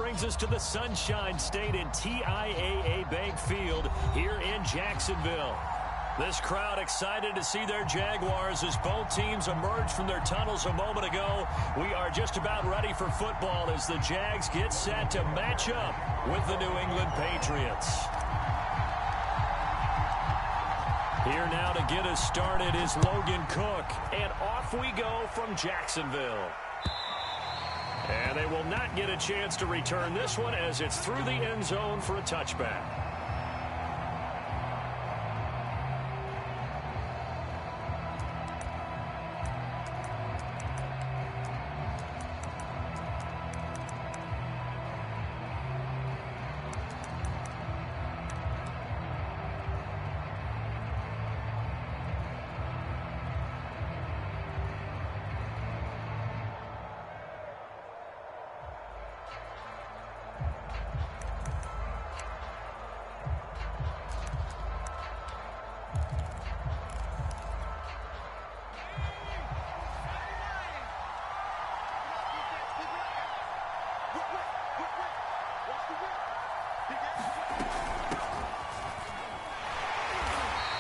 brings us to the Sunshine State in TIAA Bank Field here in Jacksonville. This crowd excited to see their Jaguars as both teams emerged from their tunnels a moment ago. We are just about ready for football as the Jags get set to match up with the New England Patriots. Here now to get us started is Logan Cook. And off we go from Jacksonville. And they will not get a chance to return this one as it's through the end zone for a touchback.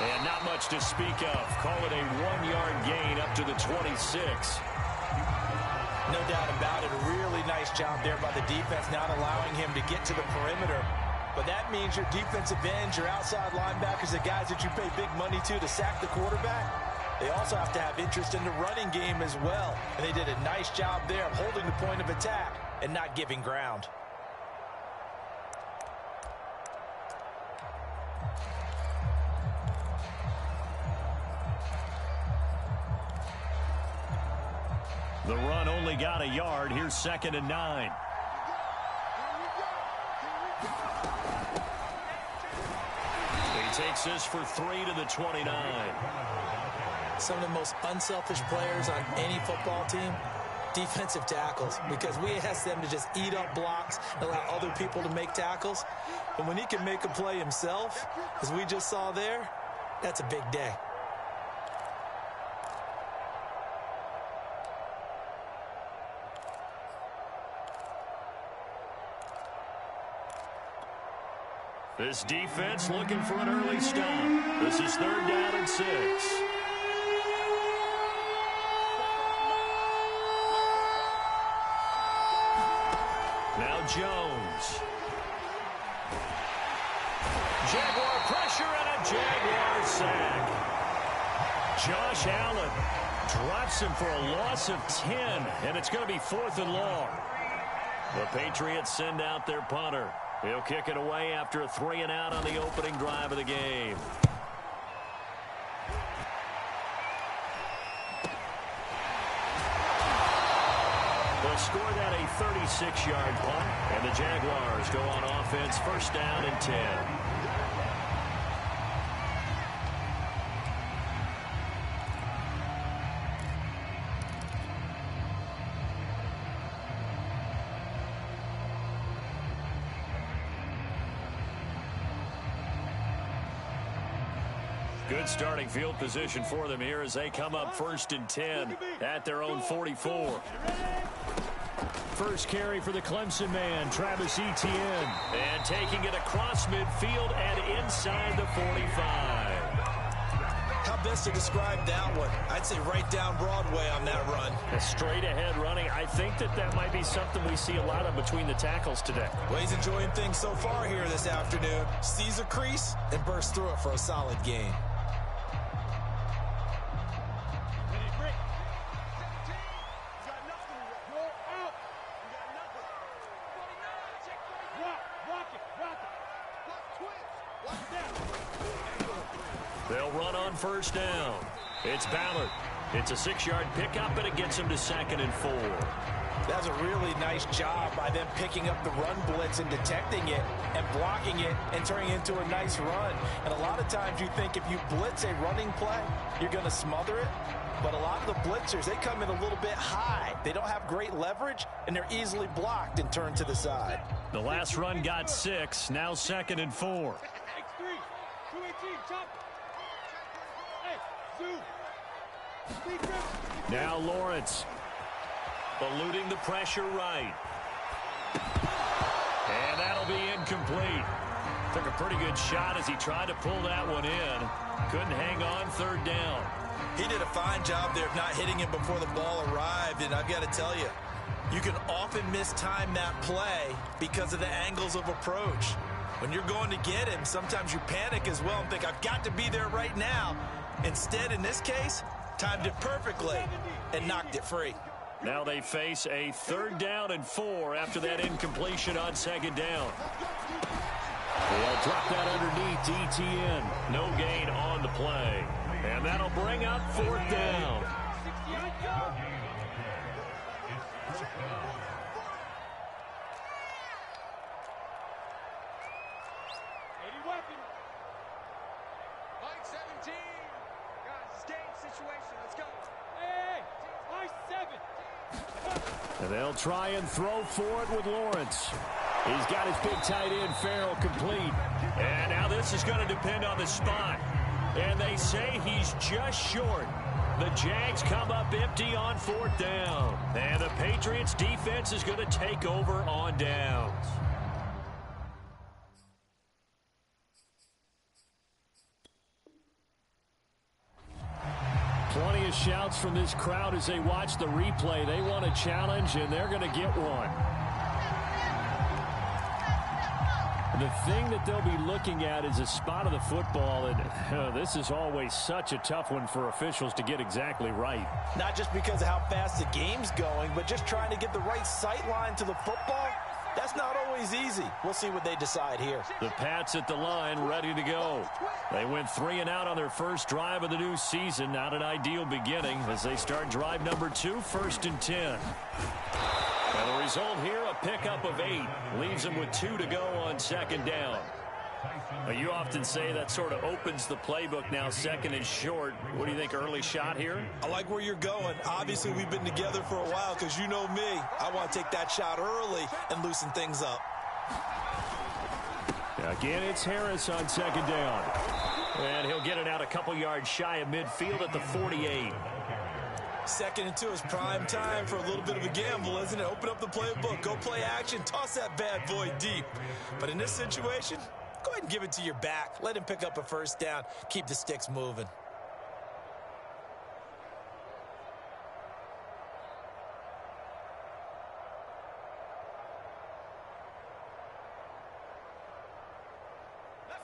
And not much to speak of. Call it a 1-yard gain up to the 26. No doubt about it. A really nice job there by the defense, not allowing him to get to the perimeter. But that means your defensive ends, your outside linebackers, the guys that you pay big money to sack the quarterback, they also have to have interest in the running game as well. And they did a nice job there of holding the point of attack and not giving ground. The run only got a yard. Here's 2nd and 9. He takes this for 3 to the 29. Some of the most unselfish players on any football team, defensive tackles, because we ask them to just eat up blocks and allow other people to make tackles. And when he can make a play himself, as we just saw there, that's a big day. This defense looking for an early stop. This is 3rd down and 6. Now Jones. Jaguar pressure and a Jaguar sack. Josh Allen drops him for a loss of 10, and it's going to be 4th and long. The Patriots send out their punter. He'll kick it away after a 3-and-out on the opening drive of the game. They'll score that a 36-yard punt, and the Jaguars go on offense 1st down and 10. Good starting field position for them here as they come up 1st and 10 at their own 44. First carry for the Clemson man, Travis Etienne. And taking it across midfield and inside the 45. How best to describe that one? I'd say right down Broadway on that run. A straight ahead running. I think that might be something we see a lot of between the tackles today. Well, he's enjoying things so far here this afternoon. Sees a crease and bursts through it for a solid gain. They'll run on 1st down. It's Ballard. It's a 6-yard pickup, and it gets him to 2nd and 4. That's a really nice job by them picking up the run blitz and detecting it and blocking it and turning it into a nice run. And a lot of times you think if you blitz a running play, you're going to smother it. But a lot of the blitzers, they come in a little bit high. They don't have great leverage, and they're easily blocked and turned to the side. The last run got 6. Now 2nd and 4. Now Lawrence eluding the pressure right. incomplete. Took a pretty good shot as he tried to pull that one in. Couldn't hang on third down. He did a fine job there of not hitting him before the ball arrived, and I've got to tell you, you can often mistime that play because of the angles of approach. When you're going to get him, sometimes you panic as well and think, I've got to be there right now. Instead, in this case, timed it perfectly and knocked it free. Now they face a 3rd down and 4 after that incompletion on 2nd down. They'll drop that underneath DTN. No gain on the play. And that'll bring up 4th down. And they'll try and throw for it with Lawrence. He's got his big tight end, Farrell, complete. And now this is going to depend on the spot. And they say he's just short. The Jags come up empty on 4th down. And the Patriots defense is going to take over on downs. Plenty of shouts from this crowd as they watch the replay. They want a challenge, and they're going to get one. The thing that they'll be looking at is a spot of the football, and this is always such a tough one for officials to get exactly right. Not just because of how fast the game's going, but just trying to get the right sight line to the football. That's not always easy. We'll see what they decide here. The Pats at the line, ready to go. They went 3 and out on their first drive of the new season. Not an ideal beginning as they start drive number 2, 1st and 10. And the result here, a pickup of 8. Leaves them with 2 to go on 2nd down. Now, you often say that sort of opens the playbook now, 2nd and short. What do you think, early shot here? I like where you're going. Obviously, we've been together for a while because you know me. I want to take that shot early and loosen things up. Again, it's Harris on 2nd down. And he'll get it out a couple yards shy of midfield at the 48. 2nd and 2 is prime time for a little bit of a gamble, isn't it? Open up the playbook, go play action, toss that bad boy deep. But in this situation, go ahead and give it to your back. Let him pick up a 1st down. Keep the sticks moving.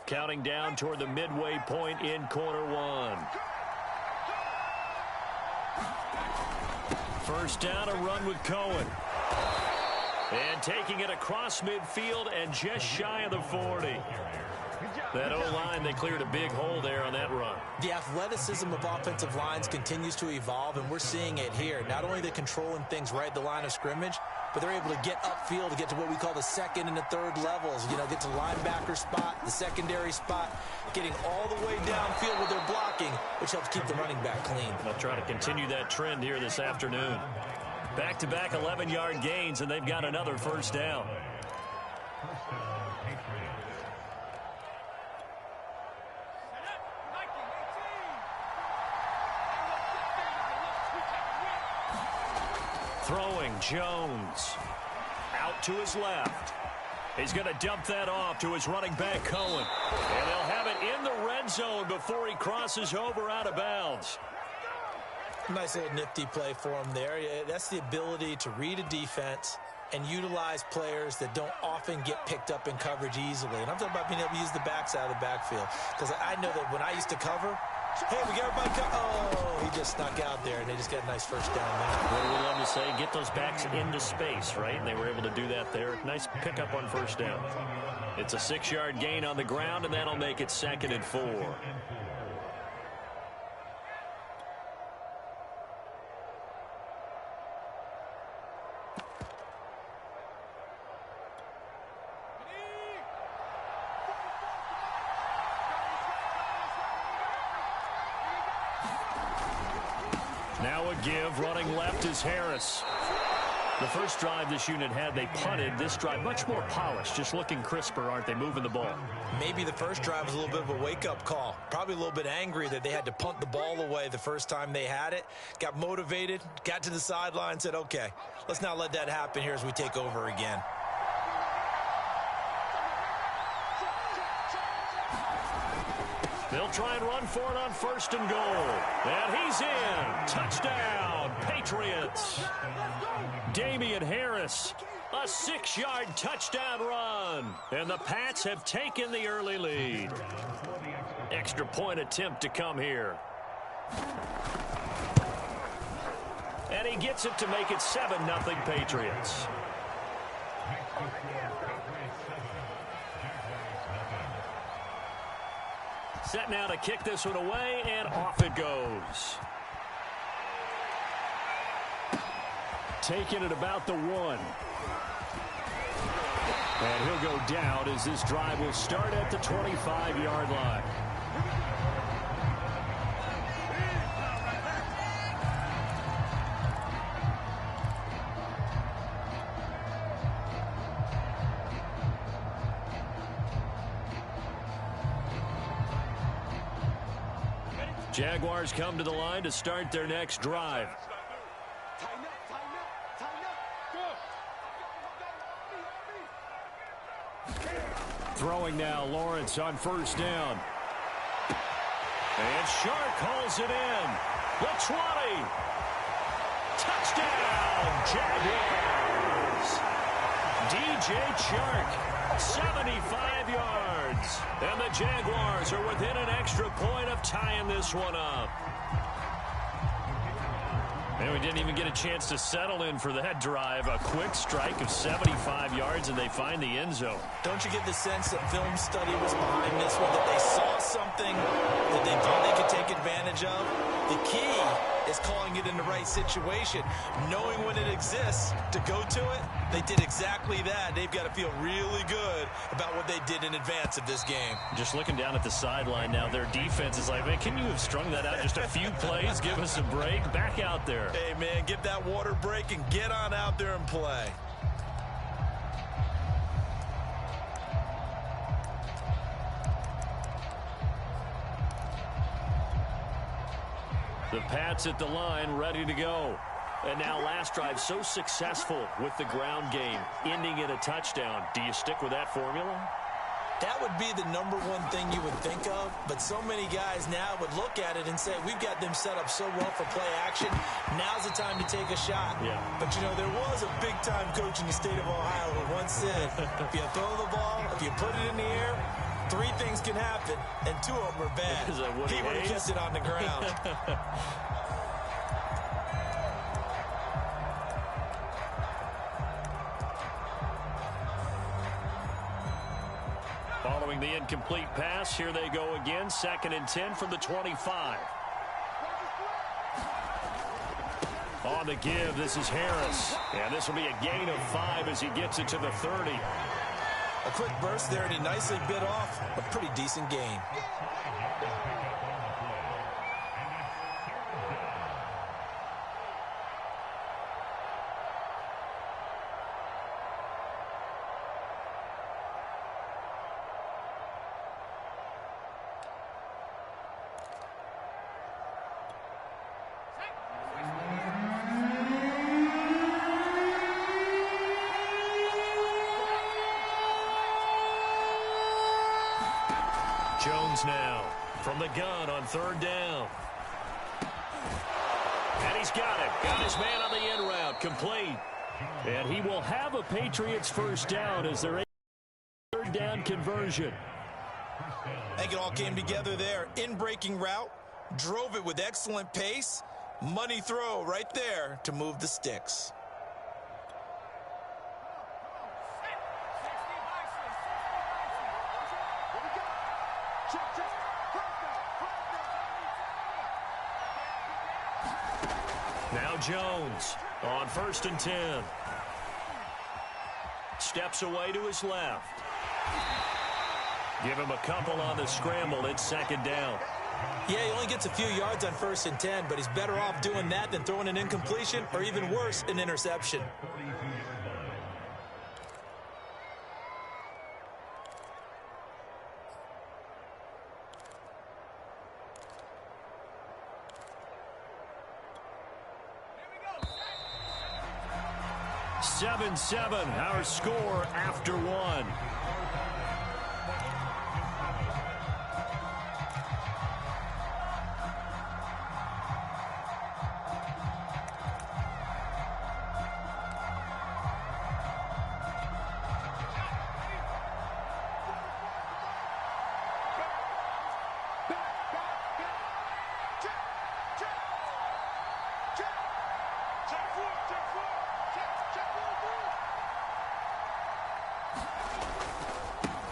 Counting down toward the midway point in quarter 1. 1st down, a run with Cohen. And taking it across midfield and just shy of the 40. That O-line, they cleared a big hole there on that run. The athleticism of offensive lines continues to evolve, and we're seeing it here. Not only they're controlling things right at the line of scrimmage, but they're able to get upfield to get to what we call the 2nd and the 3rd levels. You know, get to the linebacker spot, the secondary spot, getting all the way downfield with their blocking, which helps keep the running back clean. They'll try to continue that trend here this afternoon. Back-to-back 11-yard gains, and they've got another 1st down. Throwing, Jones. Out to his left. He's going to dump that off to his running back, Cohen. And they'll have it in the red zone before he crosses over out of bounds. Nice little nifty play for him there. That's the ability to read a defense and utilize players that don't often get picked up in coverage easily. And I'm talking about being able to use the backside of the backfield. Because I know that when I used to cover, hey, we got everybody oh, he just snuck out there, and they just got a nice 1st down there. What do we love to say? Get those backs into space, right? And they were able to do that there. Nice pickup on 1st down. It's a 6-yard gain on the ground, and that'll make it 2nd and 4. Now a give, running left is Harris. The first drive this unit had, they punted. This drive, much more polished, just looking crisper, aren't they, moving the ball? Maybe the first drive was a little bit of a wake-up call. Probably a little bit angry that they had to punt the ball away the first time they had it. Got motivated, got to the sideline, said, okay, let's not let that happen here as we take over again. They'll try and run for it on 1st and goal. And he's in. Touchdown, Patriots. Damian Harris, a 6-yard touchdown run. And the Pats have taken the early lead. Extra point attempt to come here. And he gets it to make it 7-0 Patriots. Set now to kick this one away, and off it goes. Taking it about the 1. And he'll go down as this drive will start at the 25-yard line. Jaguars come to the line to start their next drive. Throwing now, Lawrence on 1st down. And Shark calls it in. The 20. Touchdown, Jaguars. DJ Chark, 75 yards. And the Jaguars are within an extra point of tying this one up. And we didn't even get a chance to settle in for that drive. A quick strike of 75 yards, and they find the end zone. Don't you get the sense that film study was behind this one, that they saw something that they thought they could take advantage of? The key is calling it in the right situation, knowing when it exists to go to it. They did exactly that. They've got to feel really good about what they did in advance of this game. Just looking down at the sideline now, their defense is like, man, can you have strung that out just a few plays? Give us a break. Back out there. Hey, man, get that water break and get on out there and play. The Pats at the line, ready to go. And now last drive so successful with the ground game, ending in a touchdown. Do you stick with that formula? That would be the number one thing you would think of, but so many guys now would look at it and say, we've got them set up so well for play action. Now's the time to take a shot. Yeah. But, you know, there was a big-time coach in the state of Ohio who once said, if you throw the ball, if you put it in the air, 3 things can happen, and 2 of them are bad. He would have kept it on the ground. Following the incomplete pass, here they go again. 2nd and 10 from the 25. On the give, this is Harris. And this will be a gain of 5 as he gets it to the 30. A quick burst there, and he nicely bit off a pretty decent gain. Jones now from the gun on 3rd down. And he's got it. Got his man on the end route. Complete. And he will have a Patriots 1st down as their 3rd down conversion. I think it all came together there. In-breaking route. Drove it with excellent pace. Money throw right there to move the sticks. Now Jones on 1st and 10. Steps away to his left. Give him a couple on the scramble. It's 2nd down. Yeah, he only gets a few yards on 1st and 10, but he's better off doing that than throwing an incompletion or even worse, an interception. Seven, our score after 1.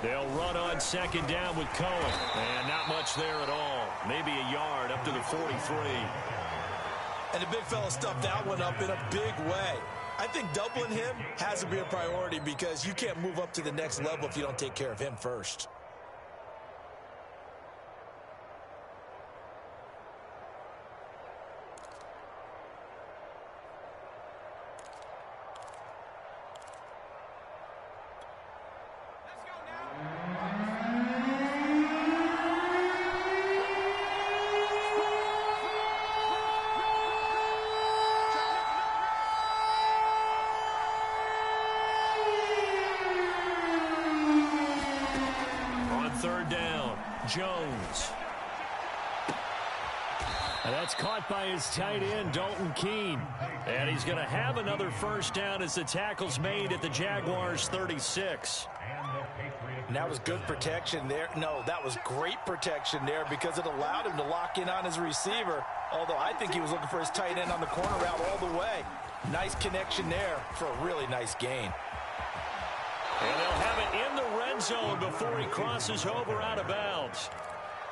They'll run on second down with Cohen. And not much there at all. Maybe a yard up to the 43. And the big fella stuffed that one up in a big way. I think doubling him has to be a priority because you can't move up to the next level if you don't take care of him first. Jones. And that's caught by his tight end, Dalton Keene. And he's going to have another first down as the tackle's made at the Jaguars' 36. And that was good protection there. No, that was great protection there because it allowed him to lock in on his receiver. Although I think he was looking for his tight end on the corner route all the way. Nice connection there for a really nice gain. And they'll have it in the red zone before he crosses over out of bounds.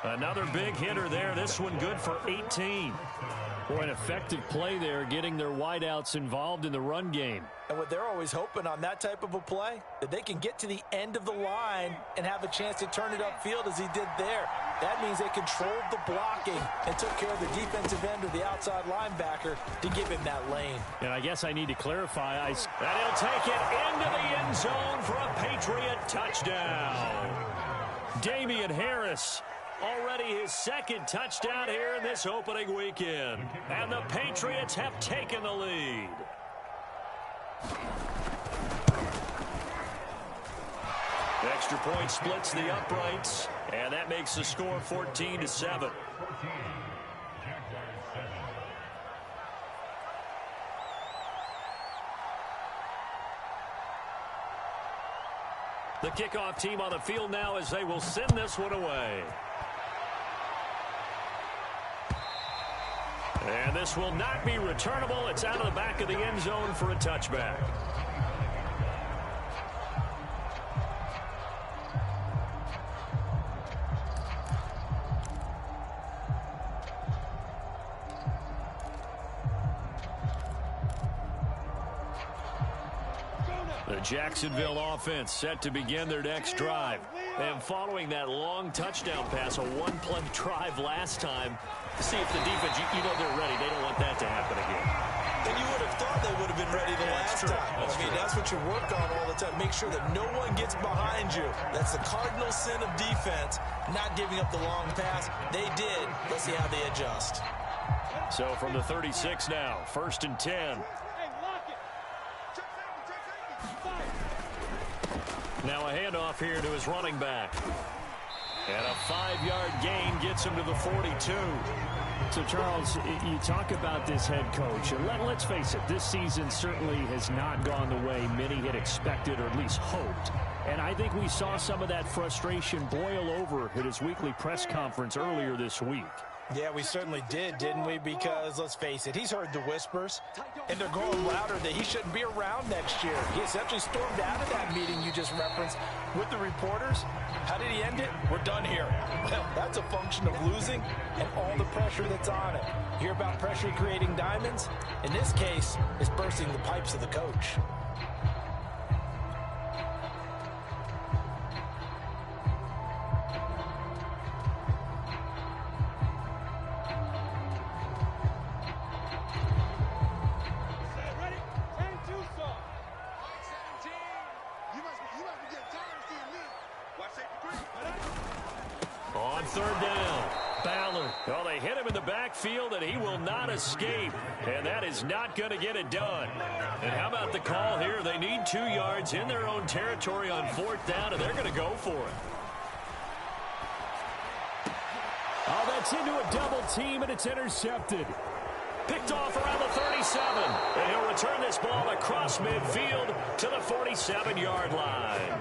Another big hitter there. This one good for 18. Boy, an effective play there, getting their wideouts involved in the run game. And what they're always hoping on that type of a play, that they can get to the end of the line and have a chance to turn it upfield as he did there. That means they controlled the blocking and took care of the defensive end or the outside linebacker to give him that lane. And I guess I need to clarify. And he'll take it into the end zone for a Patriot touchdown. Damian Harris, already his second touchdown here in this opening weekend. And the Patriots have taken the lead. Extra point splits the uprights, and that makes the score 14-7. The kickoff team on the field now as they will send this one away. And this will not be returnable. It's out of the back of the end zone for a touchback. The Jacksonville offense set to begin their next drive. And following that long touchdown pass, a one-play drive last time, see if the defense, you know they're ready. They don't want that to happen again. And you would have thought they would have been ready the last time. That's what you work on all the time. Make sure that no one gets behind you. That's the cardinal sin of defense, not giving up the long pass. They did. Let's see how they adjust. So from the 36 now, 1st and 10. Now a handoff here to his running back. And a 5-yard gain gets him to the 42. So, Charles, you talk about this head coach. And let's face it, this season certainly has not gone the way many had expected or at least hoped. And I think we saw some of that frustration boil over at his weekly press conference earlier this week. Yeah, we certainly did, didn't we? Because, let's face it, he's heard the whispers, and they're growing louder that he shouldn't be around next year. He essentially stormed out of that meeting you just referenced with the reporters. How did he end it? We're done here. Well, that's a function of losing and all the pressure that's on it. You hear about pressure creating diamonds? In this case, it's bursting the pipes of the coach. On 3rd down, Ballard. Well, they hit him in the backfield, and he will not escape. And that is not going to get it done. And how about the call here? They need 2 yards in their own territory on 4th down, and they're going to go for it. Oh, that's into a double team, and it's intercepted. Picked off around the 37. And he'll return this ball across midfield to the 47-yard line.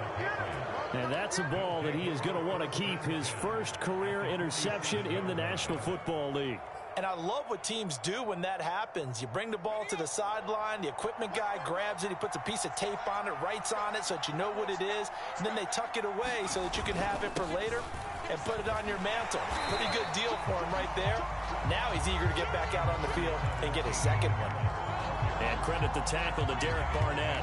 And that's a ball that he is going to want to keep, his first career interception in the National Football League. And I love what teams do when that happens. You bring the ball to the sideline, the equipment guy grabs it, he puts a piece of tape on it, writes on it so that you know what it is, and then they tuck it away so that you can have it for later and put it on your mantle. Pretty good deal for him right there. Now he's eager to get back out on the field and get his second one. And credit the tackle to Derek Barnett.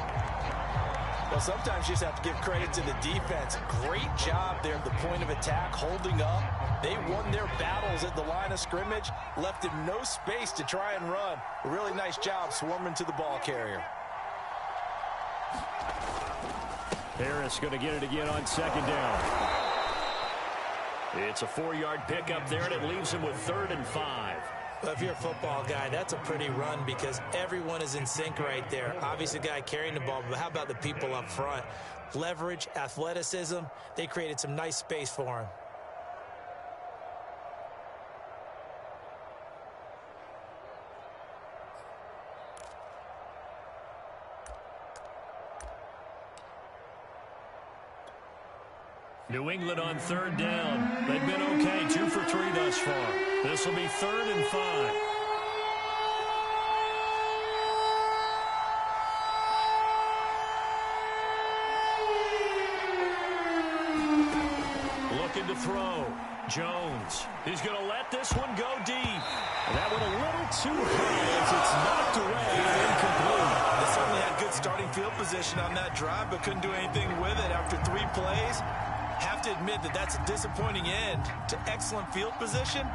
Well, sometimes you just have to give credit to the defense. Great job there at the point of attack, holding up. They won their battles at the line of scrimmage, left him no space to try and run. A really nice job swarming to the ball carrier. Harris going to get it again on second down. It's a 4-yard pickup there, and it leaves him with 3rd and 5. Well, if you're a football guy, that's a pretty run because everyone is in sync right there. Obviously, the guy carrying the ball, but how about the people up front? Leverage, athleticism, they created some nice space for him. New England on 3rd down. They've been okay, 2 for 3 thus far. This will be 3rd and 5. Looking to throw. Jones. He's going to let this one go deep. That one a little too high as it's knocked away and incomplete. They certainly had good starting field position on that drive, but couldn't do anything with it after 3 plays. Have to admit that that's a disappointing end to excellent field position.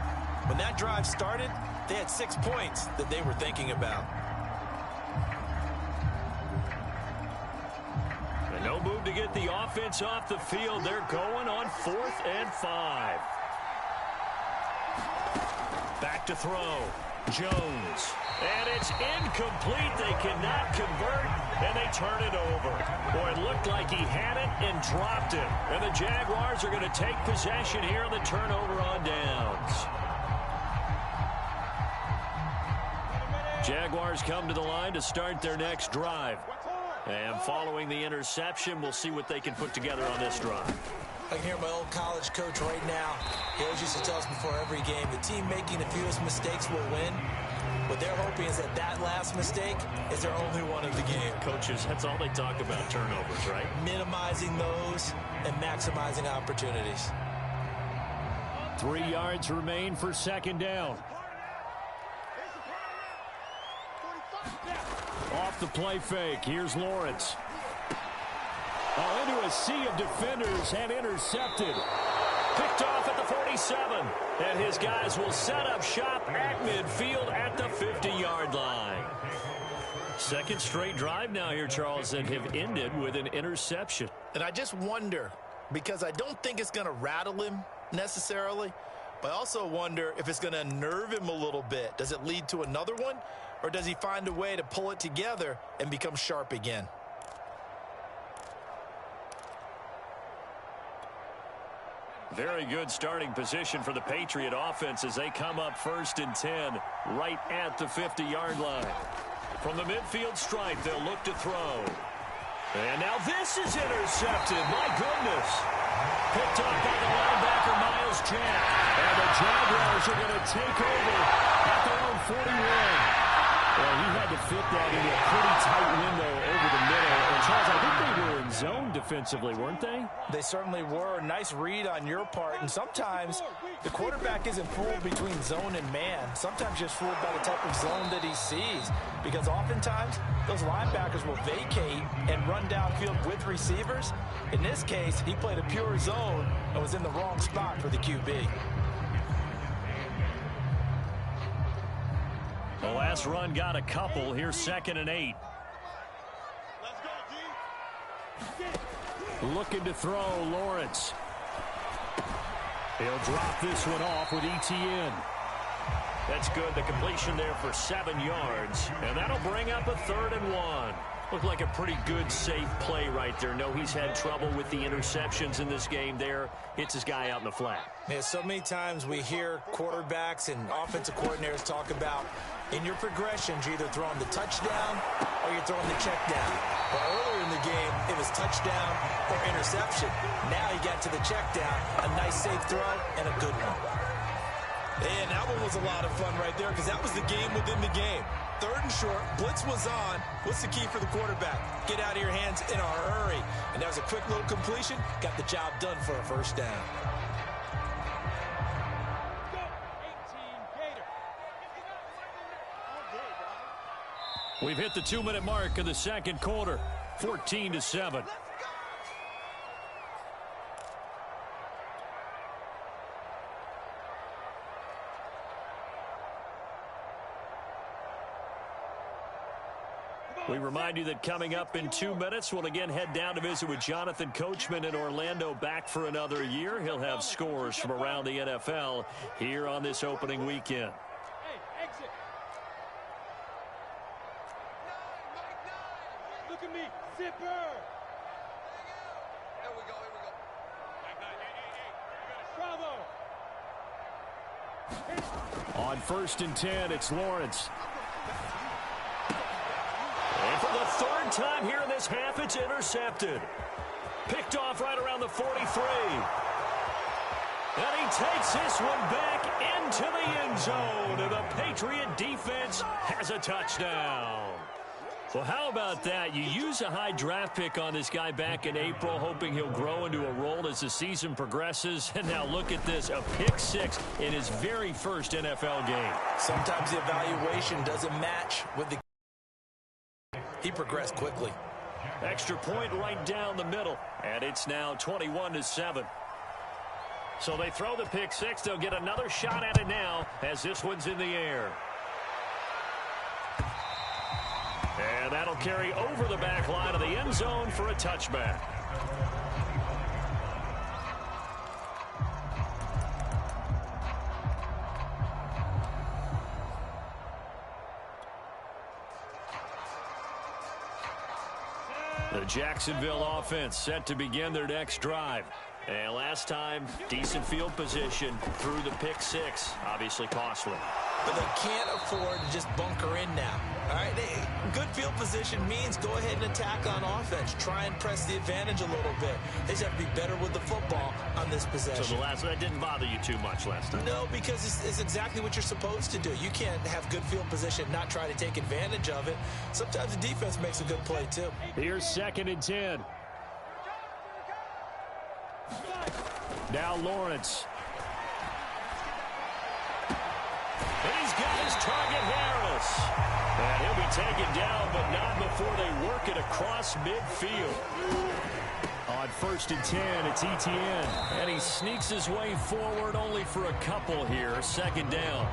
When that drive started, they had 6 points that they were thinking about. And no move to get the offense off the field. They're going on 4th and 5. Back to throw. Jones. And it's incomplete. They cannot convert, and they turn it over. Boy, it looked like he had it and dropped it. And the Jaguars are going to take possession here on the turnover on downs. Jaguars come to the line to start their next drive. And following the interception, we'll see what they can put together on this drive. I can hear my old college coach right now. He always used to tell us before every game, the team making the fewest mistakes will win. What they're hoping is that that last mistake is their only one of the game. Coaches, that's all they talk about, turnovers, right? Minimizing those and maximizing opportunities. 3 yards remain for 2nd down. Off the play fake. Here's Lawrence. Oh, into a sea of defenders and intercepted. Picked off at the 47. And his guys will set up shop at midfield at the 50-yard line. 2nd straight drive now here, Charles, that have ended with an interception. And I just wonder, because I don't think it's going to rattle him necessarily, but I also wonder if it's going to unnerve him a little bit. Does it lead to another one, or does he find a way to pull it together and become sharp again? Very good starting position for the Patriot offense as they come up 1st and 10 right at the 50-yard line. From the midfield stripe, they'll look to throw. And now this is intercepted. My goodness. Picked up by the linebacker, Miles Jack. And the Jaguars are going to take over at their own 41. Well, he had to fit that into a pretty tight window over the middle. And Charles, I think they were in zone defensively, weren't they? They certainly were. Nice read on your part. And sometimes the quarterback isn't fooled between zone and man. Sometimes just fooled by the type of zone that he sees. Because oftentimes, those linebackers will vacate and run downfield with receivers. In this case, he played a pure zone and was in the wrong spot for the QB. The last run got a couple. Here's 2nd and 8. Looking to throw, Lawrence. He'll drop this one off with ETN. That's good. The completion there for 7 yards. And that'll bring up a 3rd and 1. Looked like a pretty good, safe play right there. No, he's had trouble with the interceptions in this game there. Hits his guy out in the flat. Yeah, so many times we hear quarterbacks and offensive coordinators talk about in your progressions, you're either throwing the touchdown or you're throwing the check down. But earlier in the game, it was touchdown or interception. Now he got to the check down, a nice safe throw, and a good one. And that one was a lot of fun right there because that was the game within the game. 3rd and short, blitz was on. What's the key for the quarterback? Get out of your hands in a hurry. And that was a quick little completion. Got the job done for a first down. We've hit the 2-minute mark of the second quarter, 14-7. We remind you that coming up in 2 minutes, we'll again head down to visit with Jonathan Coachman in Orlando, back for another year. He'll have scores from around the NFL here on this opening weekend. Hey, exit. Look at me, zipper. Here we go. Bravo. On 1st and 10, it's Lawrence. And for the 3rd time here in this half, it's intercepted. Picked off right around the 43. And he takes this one back into the end zone. And the Patriot defense has a touchdown. Well, how about that? You use a high draft pick on this guy back in April, hoping he'll grow into a role as the season progresses. And now look at this, a pick 6 in his very first NFL game. Sometimes the evaluation doesn't match with the... He progressed quickly. Extra point right down the middle. And it's now 21-7. So they throw the pick 6. They'll get another shot at it now as this one's in the air. And that'll carry over the back line of the end zone for a touchback. The Jacksonville offense set to begin their next drive. And last time, decent field position through the pick 6. Obviously costly. But they can't afford to just bunker in now. All right, good field position means go ahead and attack on offense. Try and press the advantage a little bit. They just have to be better with the football on this possession. So that didn't bother you too much last time? No, because it's exactly what you're supposed to do. You can't have good field position, not try to take advantage of it. Sometimes the defense makes a good play, too. Here's 2nd and 10. Now Lawrence. And he's got his target, Harris. And he'll be taken down, but not before they work it across midfield. On 1st and 10, it's Etienne. And he sneaks his way forward only for a couple here. 2nd down.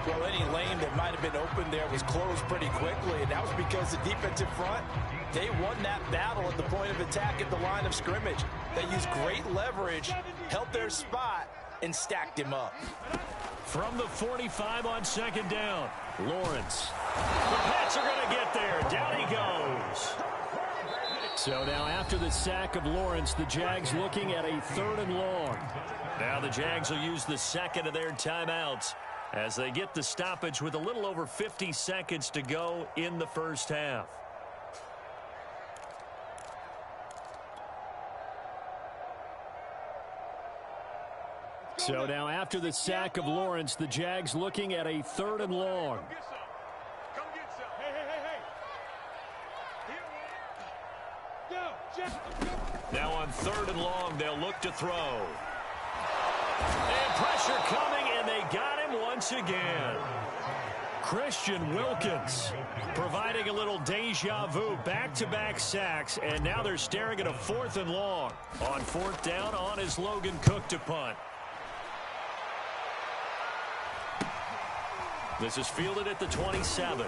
Well, any lane that might have been open there was closed pretty quickly, and that was because the defensive front, they won that battle at the point of attack at the line of scrimmage. They used great leverage, held their spot, and stacked him up. From the 45 on 2nd down, Lawrence. The Pats are going to get there. Down he goes. So now after the sack of Lawrence, the Jags looking at a 3rd and long. Now the Jags will use the 2nd of their timeouts as they get the stoppage with a little over 50 seconds to go in the first half. So now after the sack of Lawrence, the Jags looking at a 3rd and long. Come get some. Hey. Now on 3rd and long, they'll look to throw. And pressure coming, and they got him once again. Christian Wilkins providing a little deja vu, back-to-back sacks, and now they're staring at a 4th and long. On 4th down, on is Logan Cook to punt. This is fielded at the 27.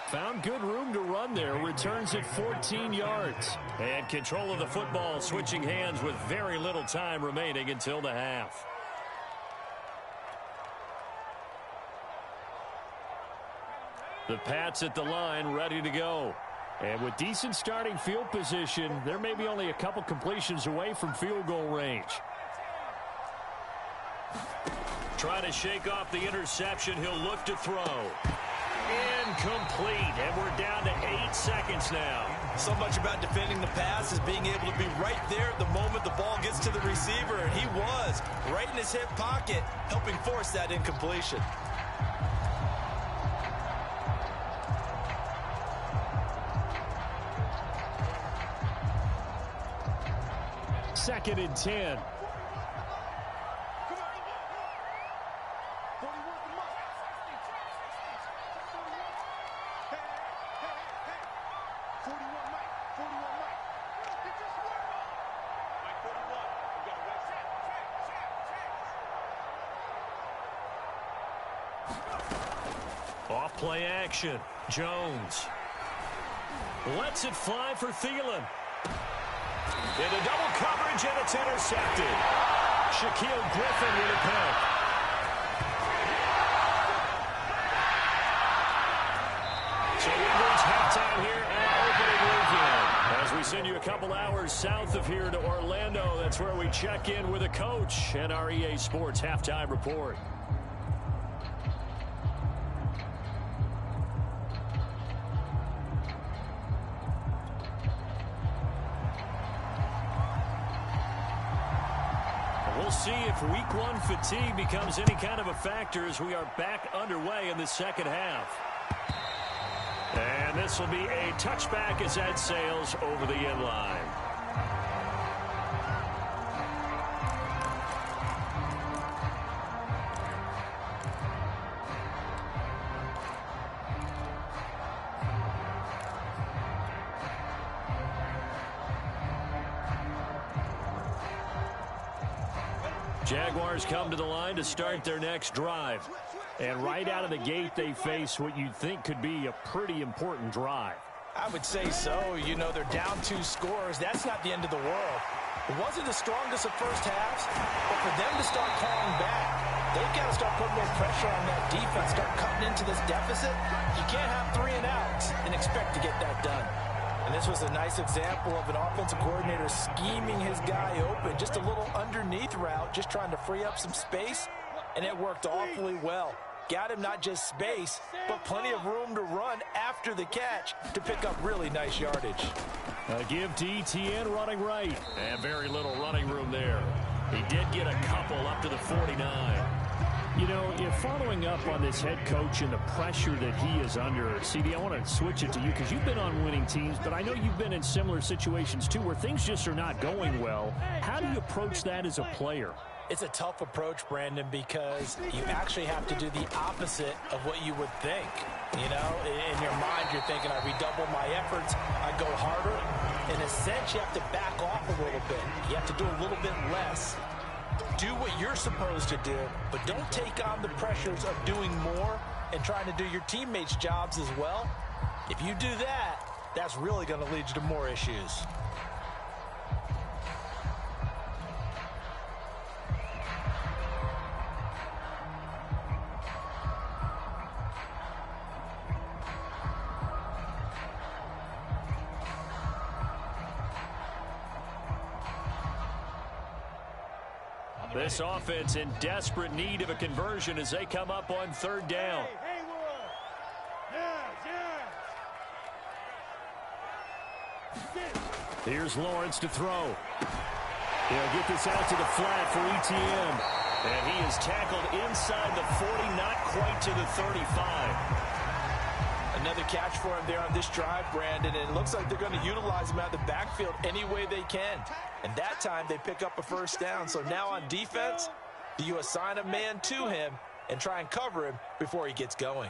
Found good room to run there. Returns at 14 yards. And control of the football switching hands with very little time remaining until the half. The Pats at the line ready to go. And with decent starting field position, there may be only a couple completions away from field goal range. Trying to shake off the interception. He'll look to throw. Incomplete, and we're down to 8 seconds now. So much about defending the pass is being able to be right there at the moment the ball gets to the receiver, and he was right in his hip pocket, helping force that incompletion. Second and 10. Off play action. Jones lets it fly for Thielen. Into double coverage, and it's intercepted. Shaquille Griffin with a pick. So we reach halftime here at opening weekend. As we send you a couple hours south of here to Orlando, that's where we check in with a coach and our EA Sports halftime report. We'll see if week one fatigue becomes any kind of a factor as we are back underway in the second half. And this will be a touchback as that sails over the end line. Jaguars come to the line to start their next drive. And right out of the gate, they face what you'd think could be a pretty important drive. I would say so. You know, they're down 2 scores. That's not the end of the world. It wasn't the strongest of first halves, but for them to start clawing back, they've got to start putting more pressure on that defense, start cutting into this deficit. You can't have 3 and outs and expect to get that done. And this was a nice example of an offensive coordinator scheming his guy open. Just a little underneath route, just trying to free up some space, and it worked awfully well. Got him not just space, but plenty of room to run after the catch to pick up really nice yardage. A give to Etienne running right. And very little running room there. He did get a couple up to the 49. You know, if following up on this head coach and the pressure that he is under, CD, I want to switch it to you because you've been on winning teams, but I know you've been in similar situations too where things just are not going well. How do you approach that as a player? It's a tough approach, Brandon, because you actually have to do the opposite of what you would think. You know, in your mind, you're thinking, I redouble my efforts, I go harder. In a sense, you have to back off a little bit. You have to do a little bit less. Do what you're supposed to do, but don't take on the pressures of doing more and trying to do your teammates' jobs as well. If you do that, that's really going to lead you to more issues. This offense in desperate need of a conversion as they come up on 3rd down. Here's Lawrence to throw. He'll get this out to the flat for Etienne. And he is tackled inside the 40, not quite to the 35. Another catch for him there on this drive, Brandon, and it looks like they're going to utilize him out of the backfield any way they can. And that time they pick up a 1st down. So now on defense, do you assign a man to him and try and cover him before he gets going?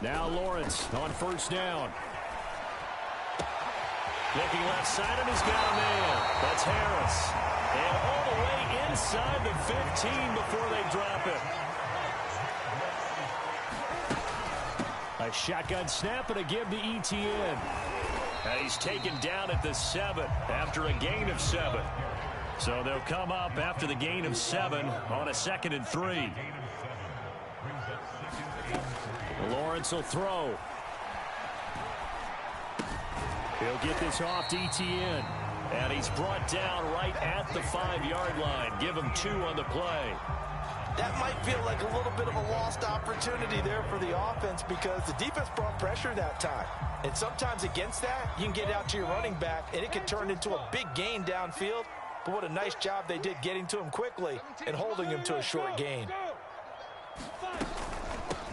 Now Lawrence on 1st down. Looking left side, and he's got a man. That's Harris. And all the way inside the 15 before they drop it. A shotgun snap and a give to Etienne. And he's taken down at the 7 after a gain of 7. So they'll come up after the gain of 7 on a 2nd and 3. Lawrence will throw. He'll get this off to Etienne. And he's brought down right at the 5-yard line. Give him 2 on the play. that might feel like a little bit of a lost opportunity there for the offense because the defense brought pressure that time. And sometimes against that, you can get out to your running back, and it can turn into a big gain downfield. But what a nice job they did getting to him quickly and holding him to a short gain.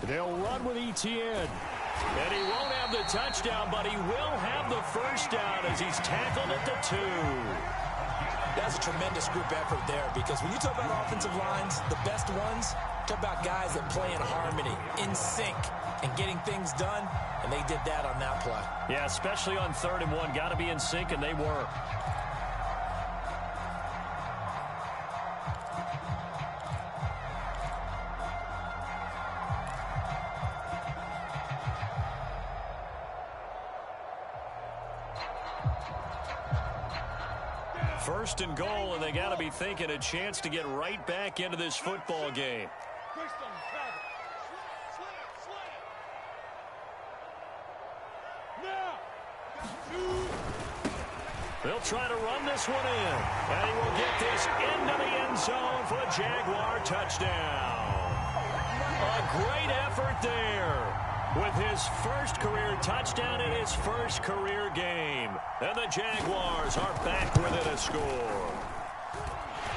They'll run with Etienne. And he won't have the touchdown, but he will have the first down as he's tackled at the 2. That's a tremendous group effort there because when you talk about offensive lines, the best ones, talk about guys that play in harmony, in sync, and getting things done, and they did that on that play. Yeah, especially on 3rd and 1. Got to be in sync, and they were. First and goal, and they got to be thinking a chance to get right back into this football game. They'll try to run this one in, and he will get this into the end zone for a Jaguar touchdown. A great effort there with his first career touchdown in his first career game. And the Jaguars are back within a score.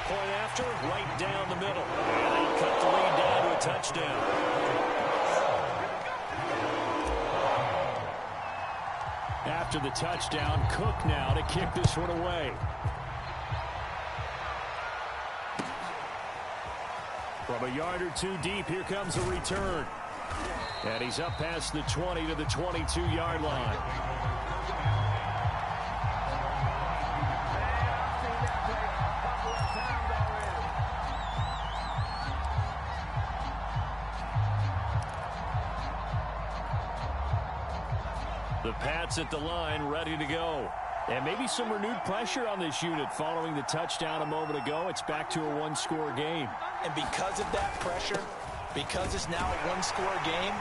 Point after, right down the middle. And they'll cut the lead down to a touchdown. After the touchdown, Cook now to kick this one away. From a yard or two deep, here comes a return. And he's up past the 20 to the 22-yard line. The Pats at the line, ready to go. And maybe some renewed pressure on this unit following the touchdown a moment ago. It's back to a one-score game. And because of that pressure, because it's now a one-score game,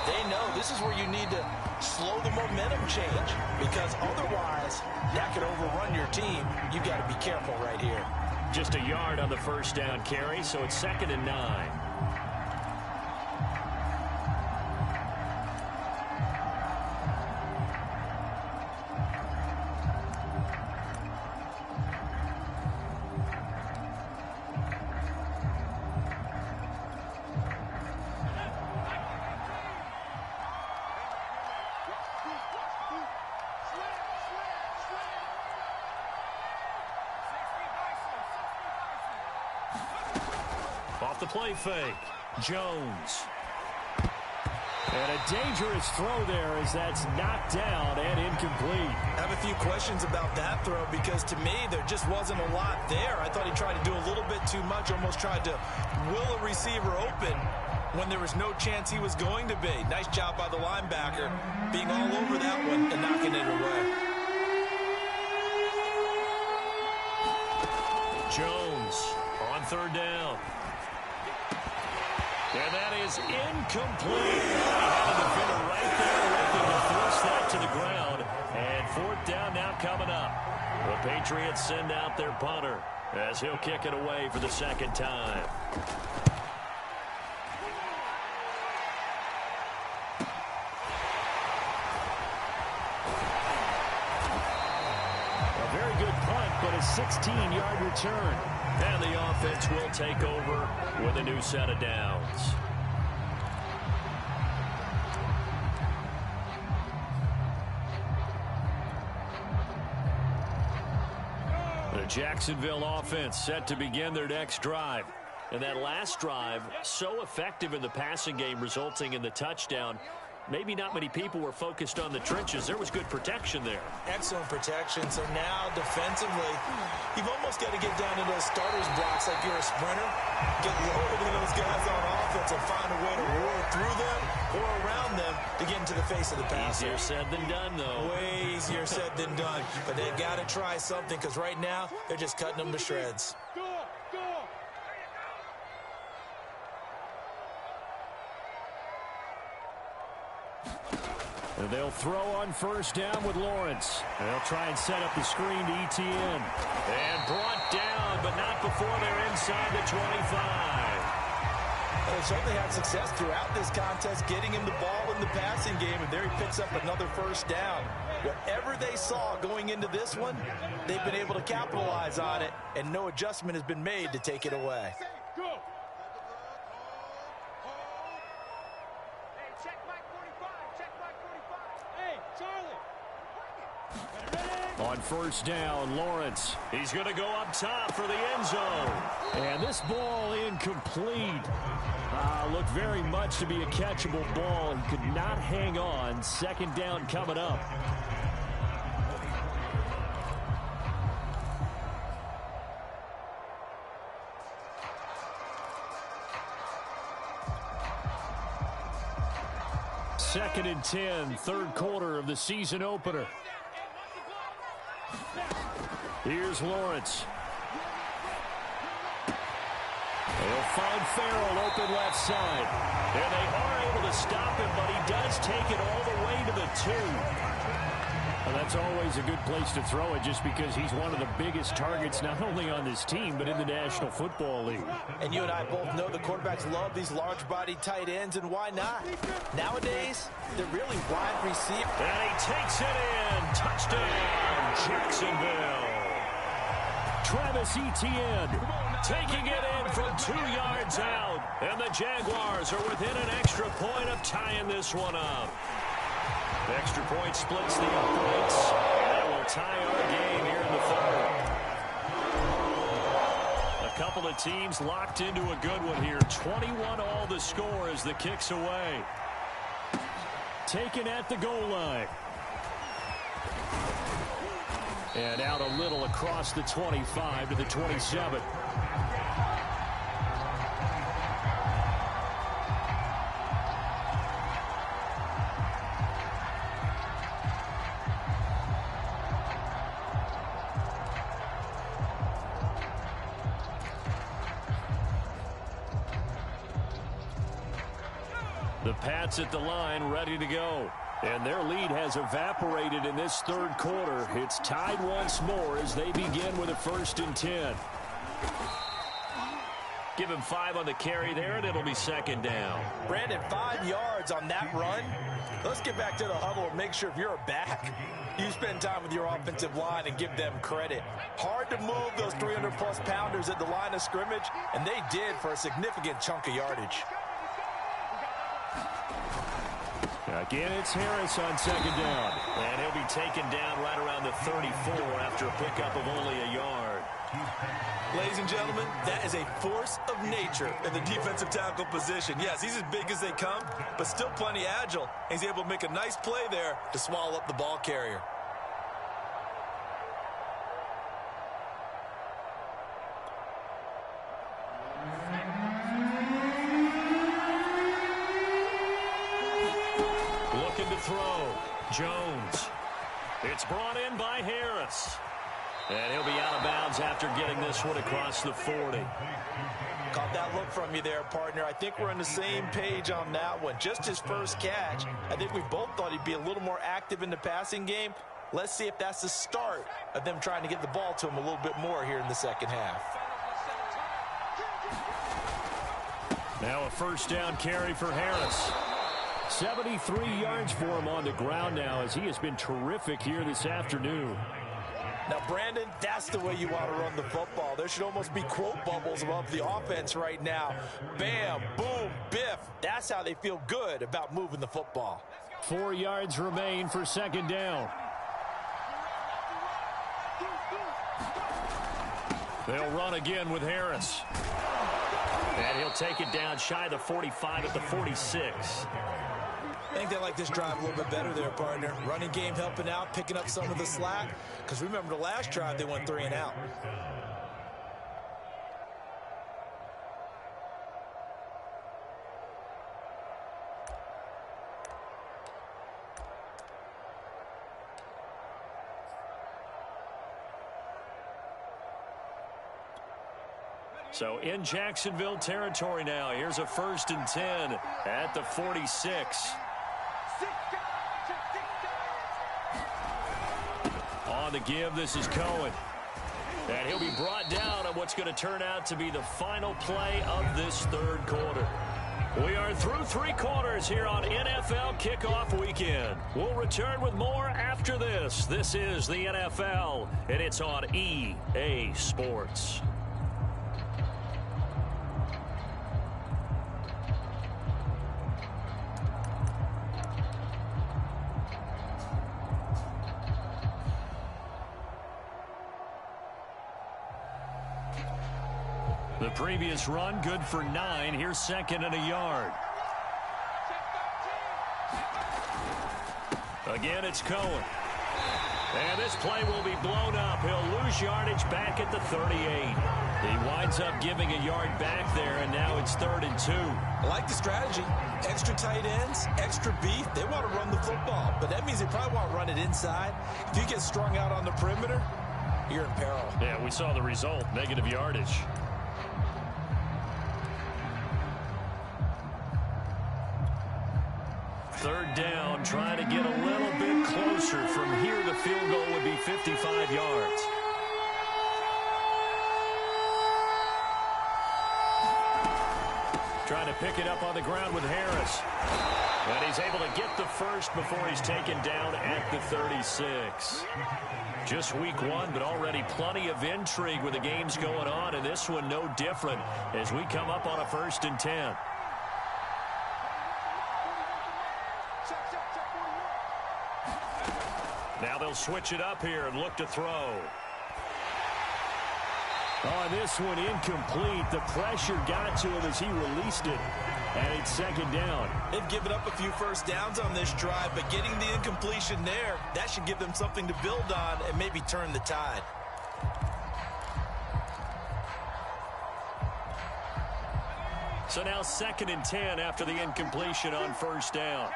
they know this is where you need to slow the momentum change because otherwise that could overrun your team. You've got to be careful right here. Just a yard on the first down carry, so it's 2nd and 9. Off the play fake, Jones. And a dangerous throw there as that's knocked down and incomplete. I have a few questions about that throw because to me there just wasn't a lot there. I thought he tried to do a little bit too much, almost tried to will a receiver open when there was no chance he was going to be. Nice job by the linebacker being all over that one and knocking it away. Jones on 3rd down. And that is incomplete. He had a defender right there with him to force that to the ground. And 4th down now coming up. The Patriots send out their punter as he'll kick it away for the 2nd time. A very good punt, but a 16-yard return. And the offense will take over with a new set of downs. The Jacksonville offense set to begin their next drive. And that last drive, so effective in the passing game, resulting in the touchdown. Maybe not many people were focused on the trenches. There was good protection there. Excellent protection. So now defensively, you've almost got to get down to those starters blocks like you're a sprinter. Get lower than those guys on offense and find a way to roar through them or around them to get into the face of the passer. Easier said than done, though. Way easier said than done. But they've got to try something because right now they're just cutting them to shreds. And they'll throw on 1st down with Lawrence. And they'll try and set up the screen to Etienne. And brought down, but not before they're inside the 25. They certainly had success throughout this contest, getting him the ball in the passing game, and there he picks up another first down. Whatever they saw going into this one, they've been able to capitalize on it, and no adjustment has been made to take it away. On first down, Lawrence. He's going to go up top for the end zone. And this ball incomplete. Looked very much to be a catchable ball. He could not hang on. Second down coming up. Second and 10, third quarter of the season opener. Here's Lawrence. They'll find Farrell open left side. And they are able to stop him, but he does take it all the way to the 2. Well, that's always a good place to throw it just because he's one of the biggest targets not only on this team but in the National Football League. And you and I both know the quarterbacks love these large-bodied tight ends, and why not? Nowadays, they're really wide receivers. And he takes it in. Touchdown, Jacksonville. Travis Etienne taking it in from 2 yards out. And the Jaguars are within an extra point of tying this one up. The extra point splits the points. That will tie our game here in the third. A couple of teams locked into a good one here. 21 all the score as the kick's away. Taken at the goal line. And out a little across the 25 to the 27. The Pats at the line, ready to go. And their lead has evaporated in this third quarter. It's tied once more as they begin with a 1st and 10. Give him 5 on the carry there, and it'll be second down. Brandon, 5 yards on that run. Let's get back to the huddle and make sure if you're a back, you spend time with your offensive line and give them credit. Hard to move those 300-plus pounders at the line of scrimmage, and they did for a significant chunk of yardage. Again, it's Harris on second down. And he'll be taken down right around the 34 after a pickup of only a yard. Ladies and gentlemen, that is a force of nature in the defensive tackle position. Yes, he's as big as they come, but still plenty agile. He's able to make a nice play there to swallow up the ball carrier. Throw. Jones. It's brought in by Harris. And he'll be out of bounds after getting this one across the 40. Caught that look from you there, partner. I think we're on the same page on that one. Just his first catch. I think we both thought he'd be a little more active in the passing game. Let's see if that's the start of them trying to get the ball to him a little bit more here in the second half. Now a first down carry for Harris. 73 yards for him on the ground now as he has been terrific here this afternoon. Now, Brandon, that's the way you want to run the football. There should almost be quote bubbles above the offense right now. Bam, boom, biff. That's how they feel good about moving the football. 4 yards remain for second down. They'll run again with Harris. And he'll take it down shy of the 45 at the 46. I think they like this drive a little bit better there, partner. Running game helping out, picking up some of the slack. Because remember the last drive, they went 3 and out. So in Jacksonville territory now. Here's a 1st and 10 at the 46. On the give, this is Cohen. And he'll be brought down on what's going to turn out to be the final play of this third quarter. We are through 3 quarters here on NFL Kickoff Weekend. We'll return with more after this. This is the NFL, and it's on EA Sports. The previous run, good for 9. Here's second and a yard. Again, it's Cohen. And this play will be blown up. He'll lose yardage back at the 38. He winds up giving a yard back there, and now it's 3rd and 2. I like the strategy. Extra tight ends, extra beef. They want to run the football, but that means they probably want to run it inside. If you get strung out on the perimeter, you're in peril. Yeah, we saw the result, negative yardage. Third down, trying to get a little bit closer. From here, the field goal would be 55 yards. Trying to pick it up on the ground with Harris. And he's able to get the first before he's taken down at the 36. Just week 1, but already plenty of intrigue with the games going on, and this one no different as we come up on a 1st and 10. Now they'll switch it up here and look to throw. On this one, incomplete. The pressure got to him as he released it. And it's 2nd down. They've given up a few first downs on this drive, but getting the incompletion there, that should give them something to build on and maybe turn the tide. So now 2nd and 10 after the incompletion on 1st down.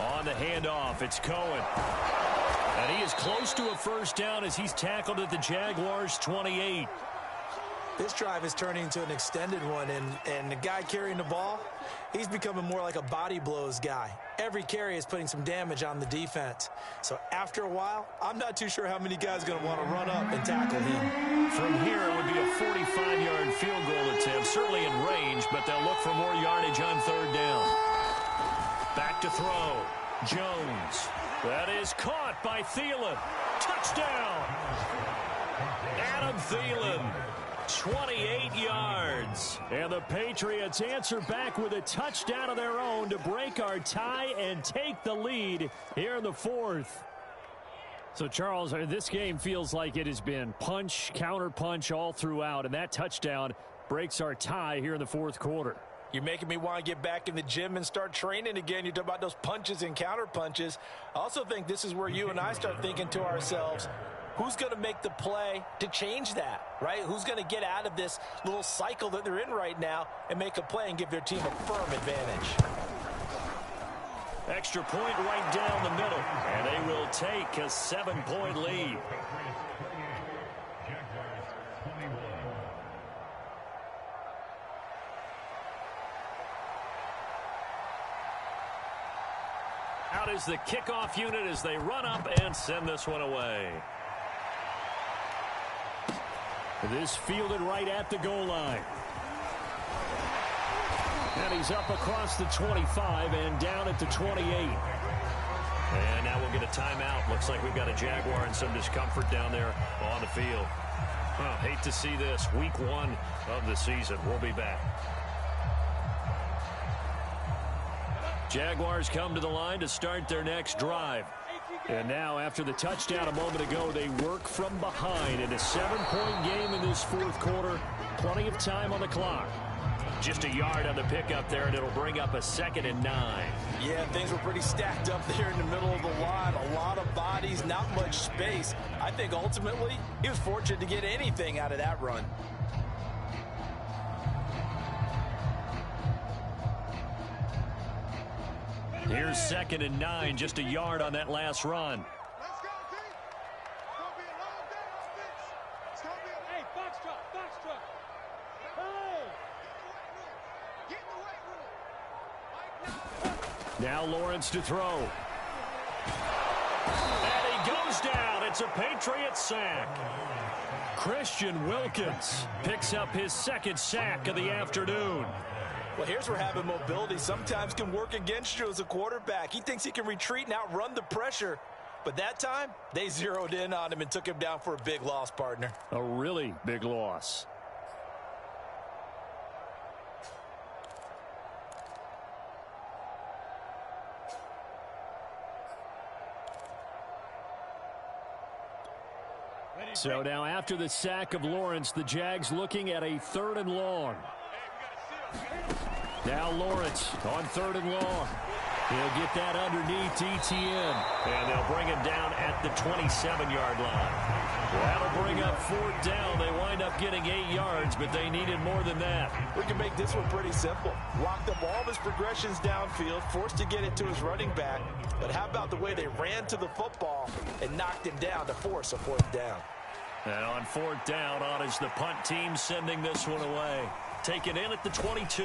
On the handoff, it's Cohen. And he is close to a 1st down as he's tackled at the Jaguars' 28. This drive is turning into an extended one, and the guy carrying the ball, he's becoming more like a body blows guy. Every carry is putting some damage on the defense. So after a while, I'm not too sure how many guys are going to want to run up and tackle him. From here, it would be a 45-yard field goal attempt, certainly in range, but they'll look for more yardage on 3rd down. Back to throw. Jones. That is caught by Thielen. Touchdown! Adam Thielen. 28 yards. And the Patriots answer back with a touchdown of their own to break our tie and take the lead here in the 4th. So, Charles, this game feels like it has been punch, counter punch all throughout, and that touchdown breaks our tie here in the 4th quarter. You're making me want to get back in the gym and start training again. You talk about those punches and counter punches. I also think this is where you and I start thinking to ourselves, who's going to make the play to change that, right? Who's going to get out of this little cycle that they're in right now and make a play and give their team a firm advantage? Extra point right down the middle, and they will take a 7-point lead. Out is the kickoff unit as they run up and send this one away. This fielded right at the goal line. And he's up across the 25 and down at the 28. And now we'll get a timeout. Looks like we've got a Jaguar and some discomfort down there on the field. Hate to see this. Week 1 of the season. We'll be back. Jaguars come to the line to start their next drive. And now, after the touchdown a moment ago, they work from behind in a 7-point game in this 4th quarter. Plenty of time on the clock. Just a yard on the pickup there, and it'll bring up a 2nd and 9. Yeah, things were pretty stacked up there in the middle of the line. A lot of bodies, not much space. I think ultimately he was fortunate to get anything out of that run. Here's 2nd and 9, just a yard on that last run. Let's go, D. It's going to be a long day on this. It's going to be a... Hey, box truck. Hey! Get in the weight room. Now Lawrence to throw. And he goes down. It's a Patriots sack. Christian Wilkins picks up his second sack of the afternoon. Well, here's where having mobility sometimes can work against you as a quarterback. He thinks he can retreat and outrun the pressure. But that time, they zeroed in on him and took him down for a big loss, partner. A really big loss. So now after the sack of Lawrence, the Jags looking at a 3rd and long. Now Lawrence on 3rd and long. He'll get that underneath Etienne. And they'll bring him down at the 27-yard line. That'll bring up 4th down. They wind up getting 8 yards, but they needed more than that. We can make this one pretty simple. Locked up all of his progressions downfield, forced to get it to his running back. But how about the way they ran to the football and knocked him down to force a 4th down? And on 4th down, on is the punt team sending this one away. Taken in at the 22.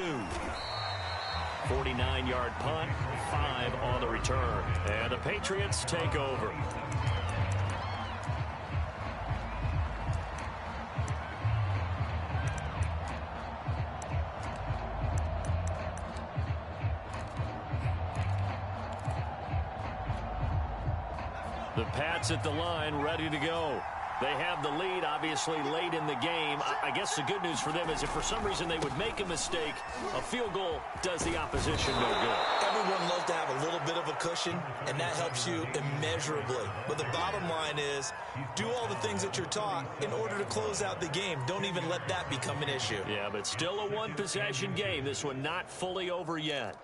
49-yard punt, 5 on the return. And the Patriots take over. The Pats at the line, ready to go. They have the lead, obviously, late in the game. I guess the good news for them is if for some reason they would make a mistake, a field goal does the opposition no good. Everyone loves to have a little bit of a cushion, and that helps you immeasurably. But the bottom line is, do all the things that you're taught in order to close out the game. Don't even let that become an issue. Yeah, but still a one-possession game. This one not fully over yet.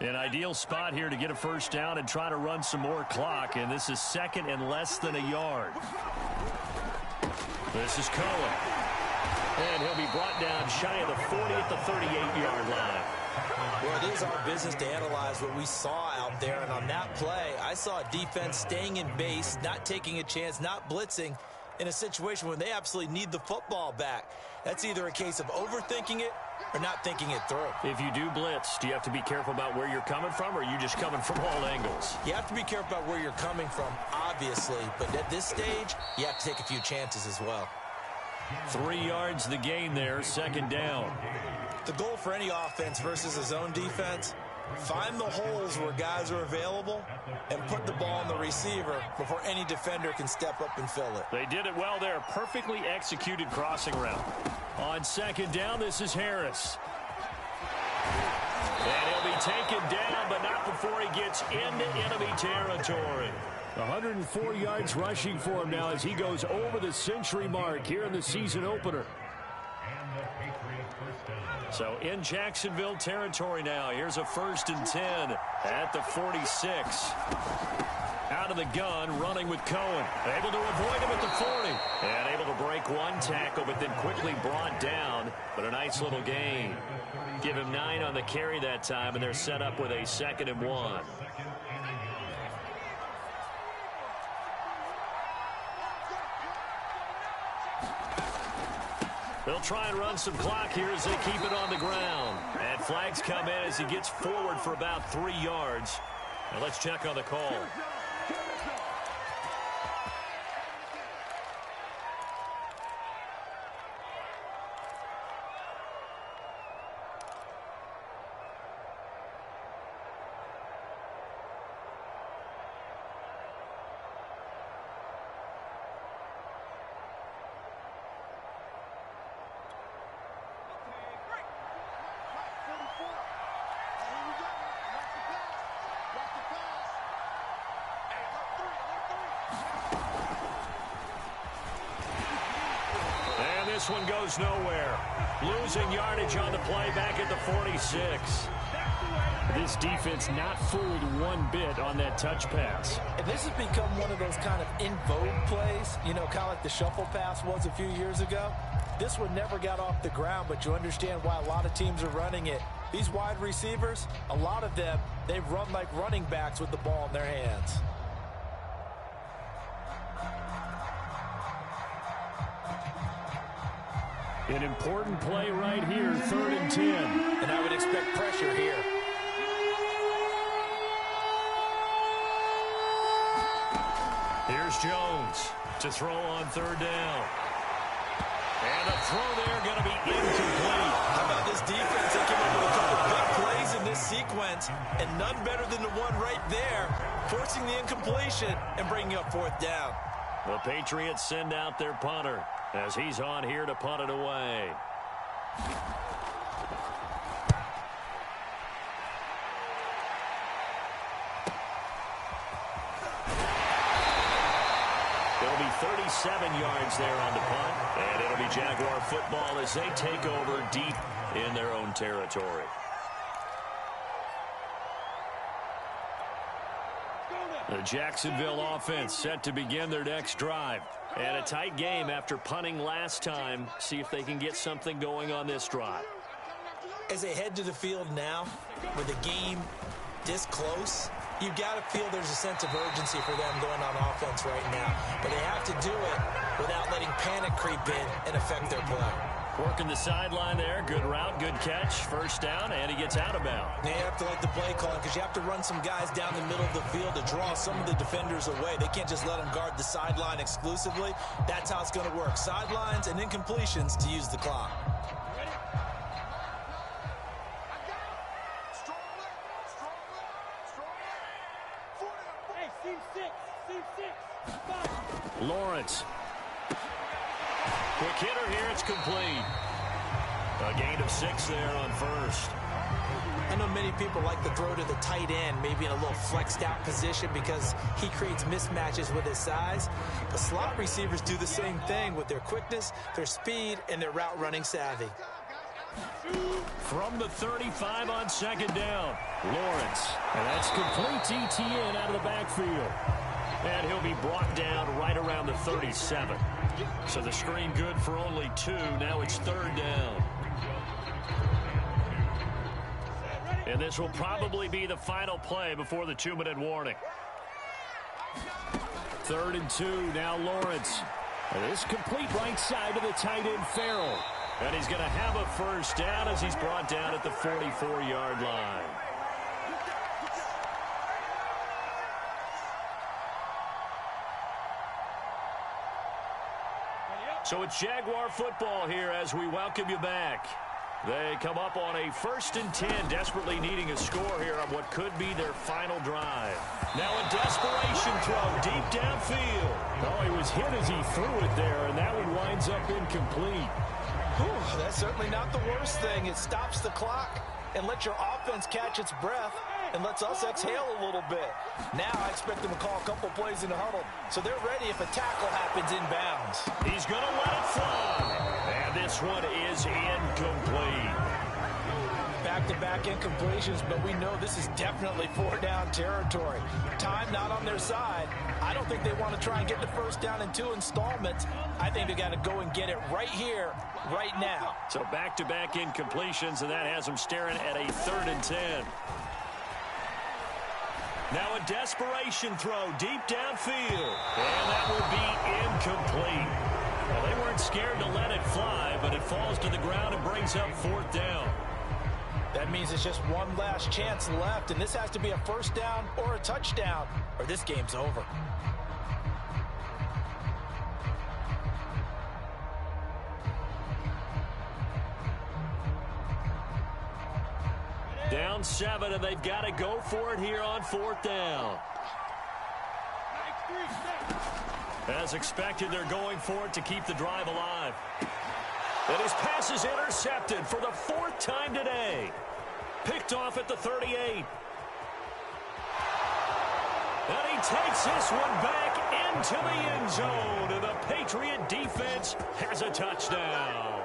An ideal spot here to get a 1st down and try to run some more clock, and this is 2nd and less than a yard. This is Cohen. And he'll be brought down shy of the 40 at the 38-yard line. Well, it is our business to analyze what we saw out there, and on that play, I saw a defense staying in base, not taking a chance, not blitzing, in a situation when they absolutely need the football back. That's either a case of overthinking it or not thinking it through. If you do blitz, do you have to be careful about where you're coming from, or are you just coming from all angles? You have to be careful about where you're coming from, obviously, but at this stage, you have to take a few chances as well. 3 yards the gain there, 2nd down. The goal for any offense versus a zone defense, find the holes where guys are available and put the ball on the receiver before any defender can step up and fill it. They did it well there. Perfectly executed crossing route. On 2nd down, this is Harris. And he'll be taken down, but not before he gets into enemy territory. 104 yards rushing for him now as he goes over the century mark here in the season opener. So in Jacksonville territory now. Here's a 1st and 10 at the 46. Out of the gun, running with Cohen. Able to avoid him at the 40. And able to break one tackle, but then quickly brought down. But a nice little gain. Give him 9 on the carry that time, and they're set up with a 2nd and 1. They'll try and run some clock here as they keep it on the ground. And flags come in as he gets forward for about 3 yards. And let's check on the call. This one goes nowhere. Losing yardage on the play back at the 46. This defense not fooled one bit on that touch pass. And this has become one of those kind of in vogue plays, you know, kind of like the shuffle pass was a few years ago. This one never got off the ground, but you understand why a lot of teams are running it. These wide receivers, a lot of them, they run like running backs with the ball in their hands. An important play right here, 3rd and 10. And I would expect pressure here. Here's Jones to throw on third down. And the throw there going to be incomplete. How about this defense? They came up with a couple big plays in this sequence, and none better than the one right there, forcing the incompletion and bringing up fourth down. The Patriots send out their punter as he's on here to punt it away. It'll be 37 yards there on the punt, and it'll be Jaguar football as they take over deep in their own territory. The Jacksonville offense set to begin their next drive. And a tight game after punting last time. See if they can get something going on this drive. As they head to the field now, with the game this close, you've got to feel there's a sense of urgency for them going on offense right now. But they have to do it without letting panic creep in and affect their play. Working the sideline there. Good route, good catch. First down, and he gets out of bounds. They have to like the play calling because you have to run some guys down the middle of the field to draw some of the defenders away. They can't just let them guard the sideline exclusively. That's how it's going to work. Sidelines and incompletions to use the clock. Lawrence. Quick hitter here, it's complete. A gain of 6 there on first. I know many people like to throw to the tight end, maybe in a little flexed out position because he creates mismatches with his size. But slot receivers do the same thing with their quickness, their speed, and their route running savvy. From the 35 on second down, Lawrence. And that's complete to Etienne out of the backfield. And he'll be brought down right around the 37. So the screen good for only 2. Now it's third down. And this will probably be the final play before the 2-minute warning. 3rd and 2, now Lawrence. And this complete right side to the tight end Farrell. And he's going to have a first down as he's brought down at the 44-yard line. So it's Jaguar football here as we welcome you back. They come up on a 1st and 10, desperately needing a score here on what could be their final drive. Now a desperation throw deep downfield. Oh, he was hit as he threw it there, and that one winds up incomplete. Whew, that's certainly not the worst thing. It stops the clock and lets your offense catch its breath and lets us exhale a little bit. Now I expect them to call a couple plays in the huddle, so they're ready if a tackle happens inbounds. He's going to let it fly. And this one is incomplete. Back-to-back incompletions, but we know this is definitely 4-down territory. Time not on their side. I don't think they want to try and get the first down in 2 installments. I think they got to go and get it right here, right now. So back-to-back incompletions, and that has them staring at a 3rd and 10. Now a desperation throw deep downfield. And that will be incomplete. Well, they weren't scared to let it fly, but it falls to the ground and brings up 4th down. That means it's just one last chance left, and this has to be a first down or a touchdown, or this game's over. Down 7, and they've got to go for it here on 4th down. As expected, they're going for it to keep the drive alive. And his pass is intercepted for the 4th time today. Picked off at the 38. And he takes this one back into the end zone. And the Patriot defense has a touchdown.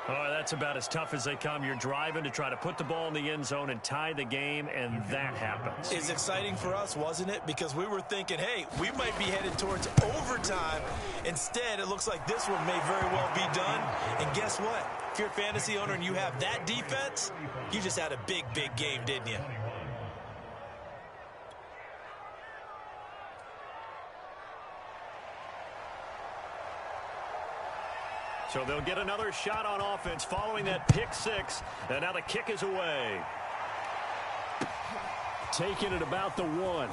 Oh, that's about as tough as they come. You're driving to try to put the ball in the end zone and tie the game, and that happens. It's exciting for us, wasn't it? Because we were thinking, hey, we might be headed towards overtime. Instead, it looks like this one may very well be done. And guess what? If you're a fantasy owner and you have that defense, you just had a big, big game, didn't you? So they'll get another shot on offense following that pick 6. And now the kick is away. Taking it about the 1.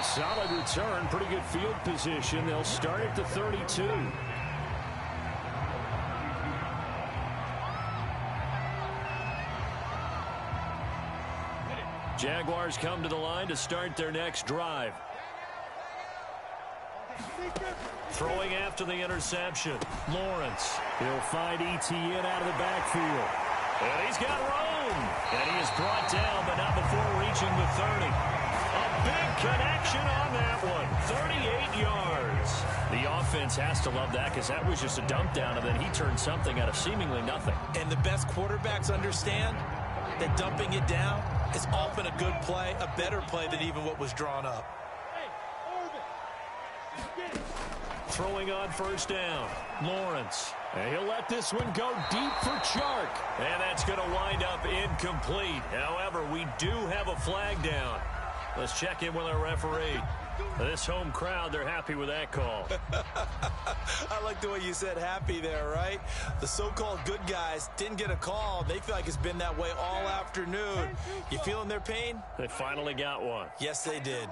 Solid return, pretty good field position. They'll start at the 32. Jaguars come to the line to start their next drive. Throwing after the interception. Lawrence. He'll find Etienne out of the backfield. And he's got room. And he is brought down, but not before reaching the 30. A big connection on that one. 38 yards. The offense has to love that because that was just a dump down, and then he turned something out of seemingly nothing. And the best quarterbacks understand that dumping it down is often a good play, a better play than even what was drawn up. Throwing on first down. Lawrence. And he'll let this one go deep for Chark. And that's going to wind up incomplete. However, we do have a flag down. Let's check in with our referee. This home crowd, they're happy with that call. I like the way you said happy there, right? The so-called good guys didn't get a call. They feel like it's been that way all afternoon. You feeling their pain? They finally got one. Yes, they did.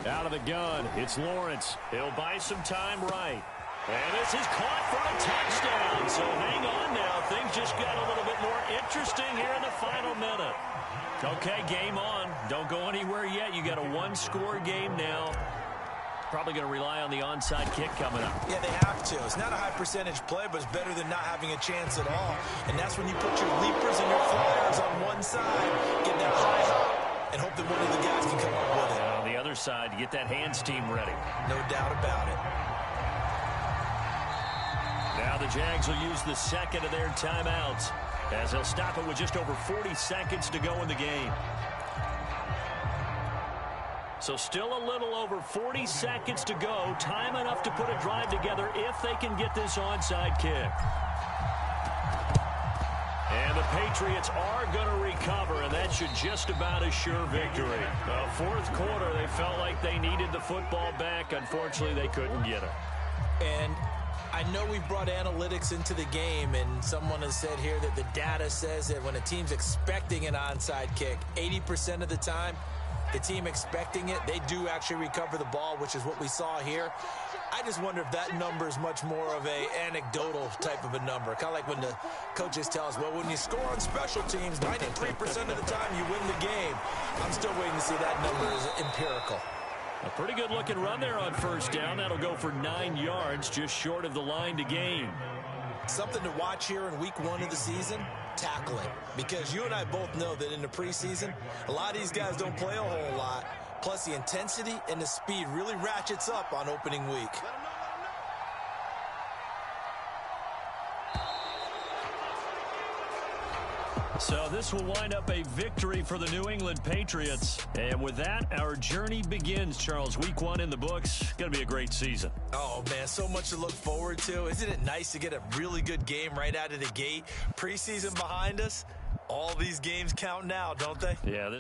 Out of the gun, it's Lawrence. He'll buy some time right. And this is caught for a touchdown. So hang on now. Things just got a little bit more interesting here in the final minute. Okay, game on. Don't go anywhere yet. You got a one-score game now. Probably going to rely on the onside kick coming up. Yeah, they have to. It's not a high percentage play, but it's better than not having a chance at all. And that's when you put your leapers and your flyers on one side, get that high hop, and hope that one of the guys can come up with it. On the other side, you get that hands team ready. No doubt about it. Now the Jags will use the second of their timeouts as they'll stop it with just over 40 seconds to go in the game. So still a little over 40 seconds to go. Time enough to put a drive together if they can get this onside kick. And the Patriots are going to recover, and that should just about assure victory. Fourth quarter, they felt like they needed the football back. Unfortunately, they couldn't get it. And I know we've brought analytics into the game, and someone has said here that the data says that when a team's expecting an onside kick, 80% of the time, the team expecting it, they do actually recover the ball, which is what we saw here. I just wonder if that number is much more of a anecdotal type of a number. Kind of like when the coaches tell us, well, when you score on special teams, 93% of the time you win the game. I'm still waiting to see that number is empirical. A pretty good looking run there on first down. That'll go for 9 yards, just short of the line to gain. Something to watch here in week 1 of the season, tackling. Because you and I both know that in the preseason, a lot of these guys don't play a whole lot. Plus, the intensity and the speed really ratchets up on opening week. So this will wind up a victory for the New England Patriots. And with that, our journey begins, Charles. Week 1 in the books. Going to be a great season. Oh, man, so much to look forward to. Isn't it nice to get a really good game right out of the gate? Preseason behind us. All these games count now, don't they? Yeah.